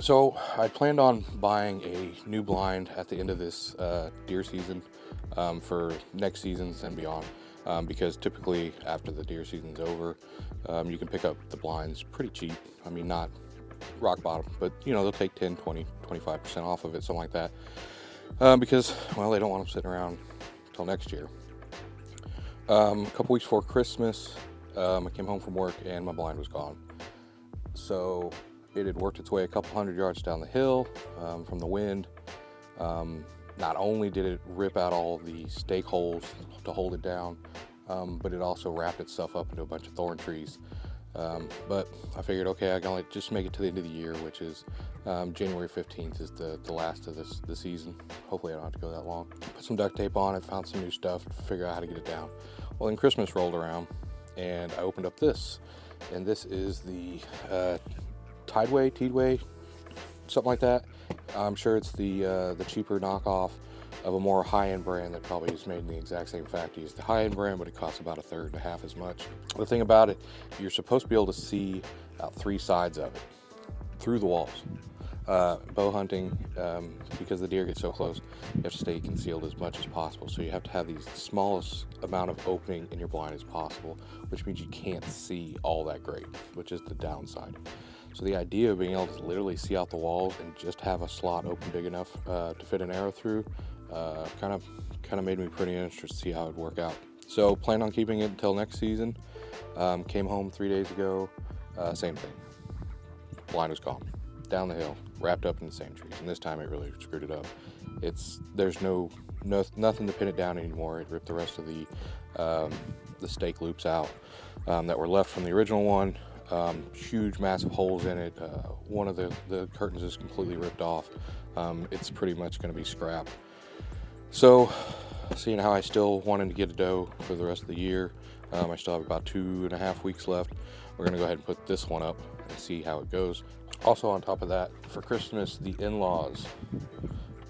So I planned on buying a new blind at the end of this deer season for next seasons and beyond, because typically after the deer season's over, you can pick up the blinds pretty cheap. I mean, not rock bottom, but you know, they'll take 10, 20, 25% off of it, something like that, because, well, they don't want them sitting around until next year. A couple weeks before Christmas, I came home from work and my blind was gone. So it had worked its way a couple hundred yards down the hill from the wind. Not only did it rip out all the stake holes to hold it down, but it also wrapped itself up into a bunch of thorn trees. But I figured, okay, I can only just make it to the end of the year, which is January 15th is the last of the season. Hopefully I don't have to go that long. Put some duct tape on it, found some new stuff to figure out how to get it down. Well, then Christmas rolled around and I opened up this, and this is the Tidewe, something like that. I'm sure it's the cheaper knockoff of a more high-end brand that probably is made in the exact same factory as the high-end brand, but it costs about a third to half as much. The thing about it, you're supposed to be able to see out three sides of it through the walls. Bow hunting, because the deer get so close, you have to stay concealed as much as possible. So you have to have the smallest amount of opening in your blind as possible, which means you can't see all that great, which is the downside. So the idea of being able to literally see out the walls and just have a slot open big enough to fit an arrow through, kind of made me pretty interested to see how it would work out. So planned on keeping it until next season. Came home 3 days ago, same thing. Blind was gone, down the hill, wrapped up in the same trees, and this time it really screwed it up. There's nothing to pin it down anymore. It ripped the rest of the stake loops out that were left from the original one. Huge, massive holes in it. One of the curtains is completely ripped off. It's pretty much going to be scrap. So, seeing how I still wanted to get a doe for the rest of the year, I still have about 2.5 weeks left. We're going to go ahead and put this one up and see how it goes. Also, on top of that, for Christmas, the in-laws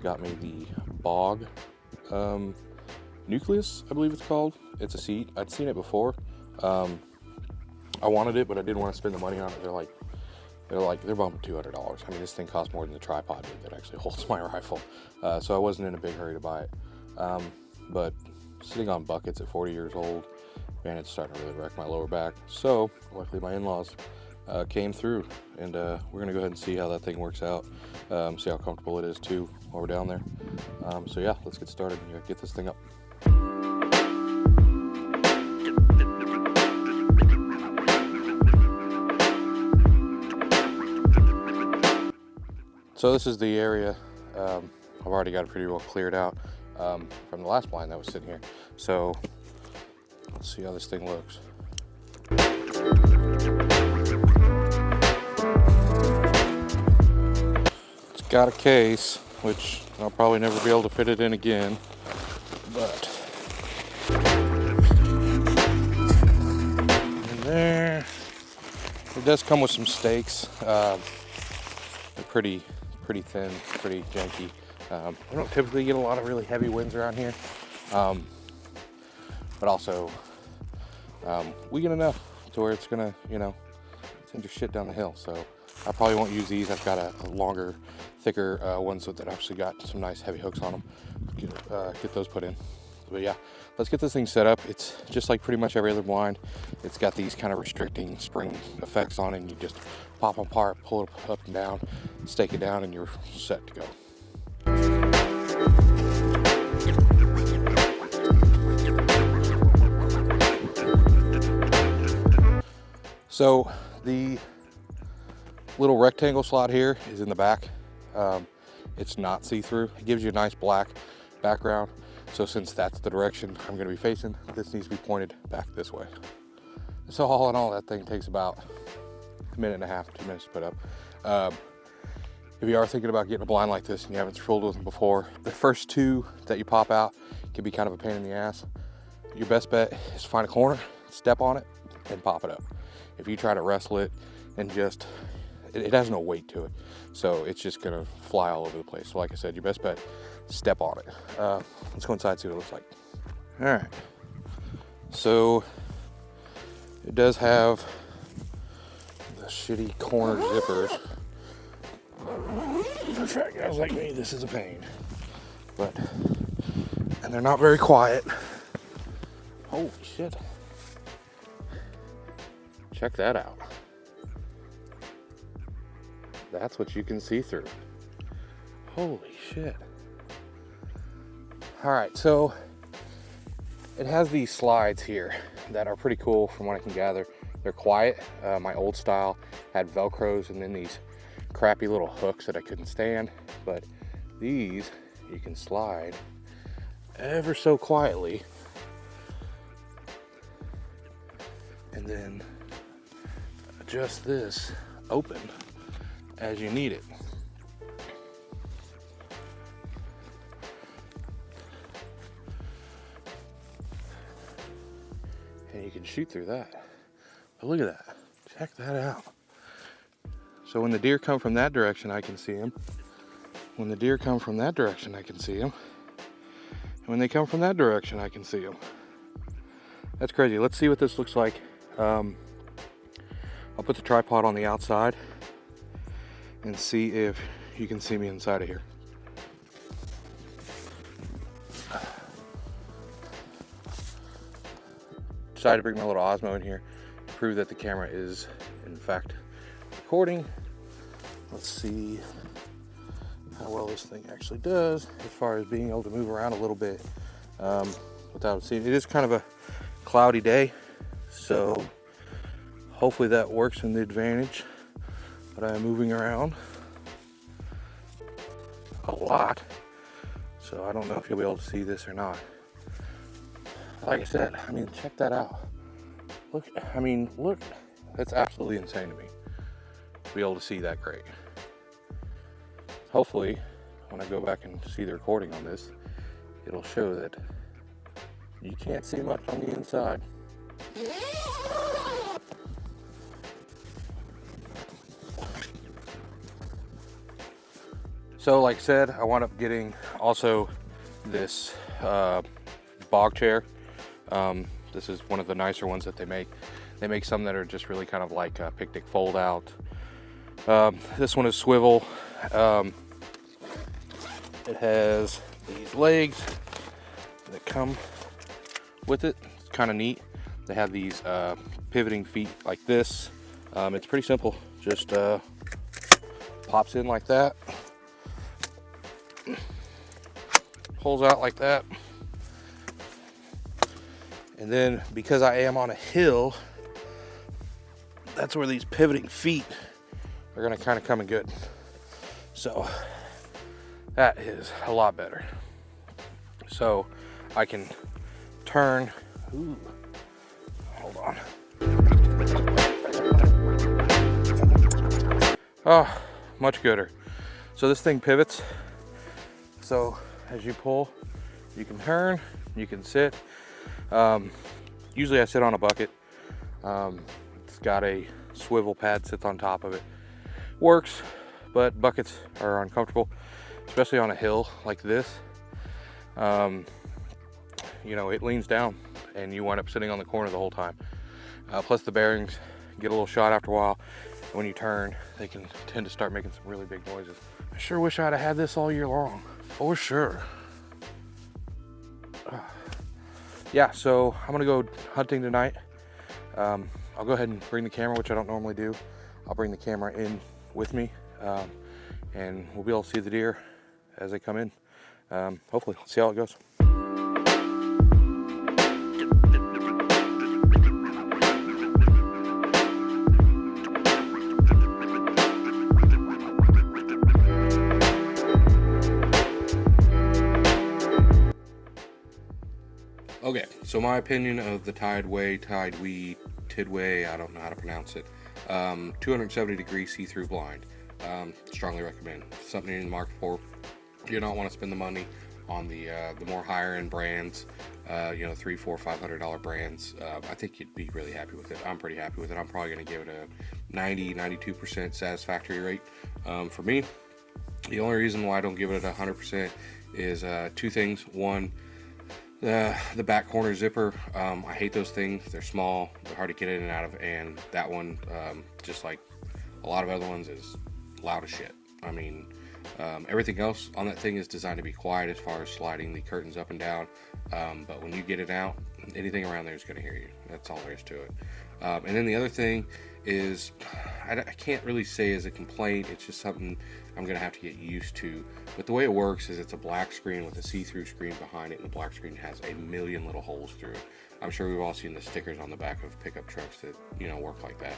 got me the BOG Nucleus, I believe it's called. It's a seat. I'd seen it before. I wanted it, but I didn't want to spend the money on it. They're bumping $200. I mean, this thing costs more than the tripod did that actually holds my rifle. So I wasn't in a big hurry to buy it. But sitting on buckets at 40 years old, man, it's starting to really wreck my lower back. So luckily my in-laws came through, and we're going to go ahead and see how that thing works out. See how comfortable it is too while we're down there. So yeah, let's get started and get this thing up. So this is the area. I've already got it pretty well cleared out from the last blind that was sitting here. So let's see how this thing looks. It's got a case, which I'll probably never be able to fit it in again, but in there, it does come with some stakes. They're pretty thin, pretty janky. I don't typically get a lot of really heavy winds around here, but also we get enough to where it's gonna, send your shit down the hill. So I probably won't use these. I've got a longer, thicker ones that actually got some nice heavy hooks on them. Get those put in. But yeah, let's get this thing set up. It's just like pretty much every other blind. It's got these kind of restricting spring effects on it, and you just pop them apart, pull it up and down, stake it down, and you're set to go. So the little rectangle slot here is in the back. It's not see-through. It gives you a nice black background. So since that's the direction I'm going to be facing, this needs to be pointed back this way. So all in all, that thing takes about 1.5 minutes, 2 minutes to put up. If you are thinking about getting a blind like this and you haven't fooled with them before, the first two that you pop out can be kind of a pain in the ass. Your best bet is to find a corner, step on it, and pop it up. If you try to wrestle it and it has no weight to it, so it's just gonna fly all over the place. So like I said, your best bet, step on it. Let's go inside and see what it looks like. All right, so it does have the shitty corner zippers, For fat guys like me, this is a pain. And they're not very quiet. Holy shit. Check that out. That's what you can see through. Holy shit. All right, so it has these slides here that are pretty cool from what I can gather. They're quiet. My old style had Velcros and then these crappy little hooks that I couldn't stand. But these, you can slide ever so quietly. And then adjust this open as you need it. And you can shoot through that. But look at that. Check that out. So when the deer come from that direction, I can see them. When the deer come from that direction, I can see them. And when they come from that direction, I can see them. That's crazy. Let's see what this looks like. I'll put the tripod on the outside and see if you can see me inside of here. Decided to bring my little Osmo in here to prove that the camera is in fact recording. Let's see how well this thing actually does as far as being able to move around a little bit without seeing. It is kind of a cloudy day, so hopefully that works in the advantage. But I'm moving around a lot, so I don't know if you'll be able to see this or not. Like I said, I mean, check that out. Look, I mean, look, that's absolutely insane to me to be able to see that great. Hopefully, when I go back and see the recording on this, it'll show that you can't see much on the inside. So like I said, I wound up getting also this BOG chair. This is one of the nicer ones that they make. They make some that are just really kind of like a picnic fold out. This one is swivel. It has these legs that come with it. It's kind of neat. They have these pivoting feet like this. It's pretty simple. Just pops in like that. Pulls out like that. And then because I am on a hill, that's where these pivoting feet are gonna kind of come in good. So that is a lot better. So I can turn, ooh, hold on. Oh, much gooder. So this thing pivots. So as you pull, you can turn, you can sit. Usually I sit on a bucket. It's got a swivel pad sits on top of it. Works, but buckets are uncomfortable, especially on a hill like this. You know, it leans down and you wind up sitting on the corner the whole time. Plus the bearings get a little shot after a while. When you turn, they can tend to start making some really big noises. I sure wish I'd have had this all year long. For sure. Yeah, so I'm gonna go hunting tonight. I'll go ahead and bring the camera, which I don't normally do. I'll bring the camera in with me, and we'll be able to see the deer as they come in. Hopefully, let's see how it goes. Okay, so my opinion of the Tidewe, I don't know how to pronounce it. 270 degree see-through blind. Strongly recommend. Something you're in the market for. You don't want to spend the money on the more higher end brands. You know, $300, $400, $500 brands. I think you'd be really happy with it. I'm pretty happy with it. I'm probably going to give it a 90-92% satisfactory rate. For me, the only reason why I don't give it a 100% is two things. One, the back corner zipper. I hate those things. They're small, they're hard to get in and out of, and that one, just like a lot of other ones, is loud as shit. I mean, everything else on that thing is designed to be quiet as far as sliding the curtains up and down. But when you get it out, anything around there is going to hear you. That's all there is to it. And then the other thing is, I can't really say as a complaint. It's just something I'm going to have to get used to. But the way it works is it's a black screen with a see-through screen behind it, and the black screen has a million little holes through it. I'm sure we've all seen the stickers on the back of pickup trucks that, you know, work like that.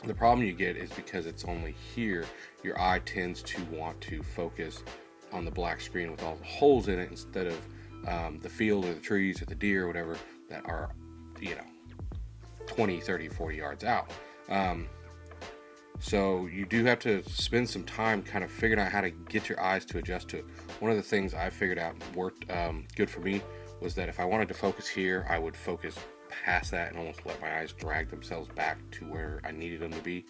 The problem you get is because it's only here, your eye tends to want to focus on the black screen with all the holes in it instead of the field or the trees or the deer or whatever that are, you know, 20, 30, 40 yards out. So you do have to spend some time kind of figuring out how to get your eyes to adjust to it. One of the things I figured out worked good for me was that if I wanted to focus here, I would focus past that and almost let my eyes drag themselves back to where I needed them to be.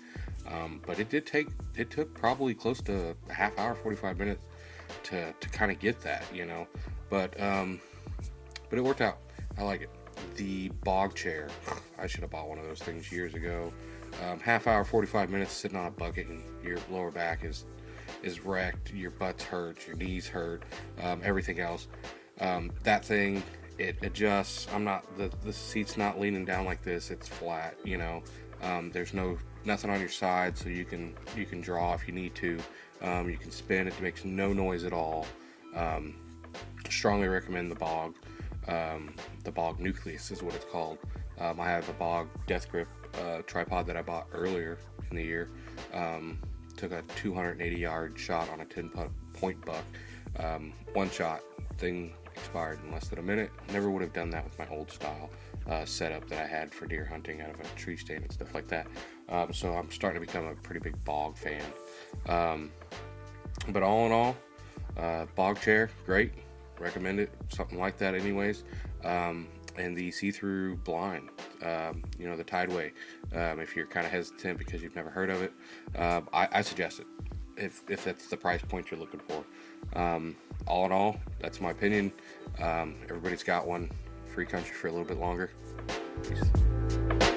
But it took probably close to a half hour, 45 minutes to kind of get that, you know. But it worked out. I like it. The BOG chair, I should have bought one of those things years ago. Half hour, 45 minutes sitting on a bucket and your lower back is wrecked, your butt's hurt, your knees hurt, everything else. That thing, it adjusts. The seat's not leaning down like this, it's flat, you know. There's nothing on your side, so you can draw if you need to. You can spin, it makes no noise at all. Strongly recommend the BOG. The BOG Nucleus is what it's called. I have a BOG Death Grip tripod that I bought earlier in the year. Took a 280 yard shot on a 10-point buck. One shot, thing expired in less than a minute. Never would have done that with my old style setup that I had for deer hunting out of a tree stand and stuff like that. So I'm starting to become a pretty big BOG fan. But all in all, BOG chair, great. Recommend it, something like that anyways. And the see-through blind, you know, the Tidewe, if you're kind of hesitant because you've never heard of it, I suggest it if that's the price point you're looking for. All in all, that's my opinion. Everybody's got one. Free country for a little bit longer. Peace.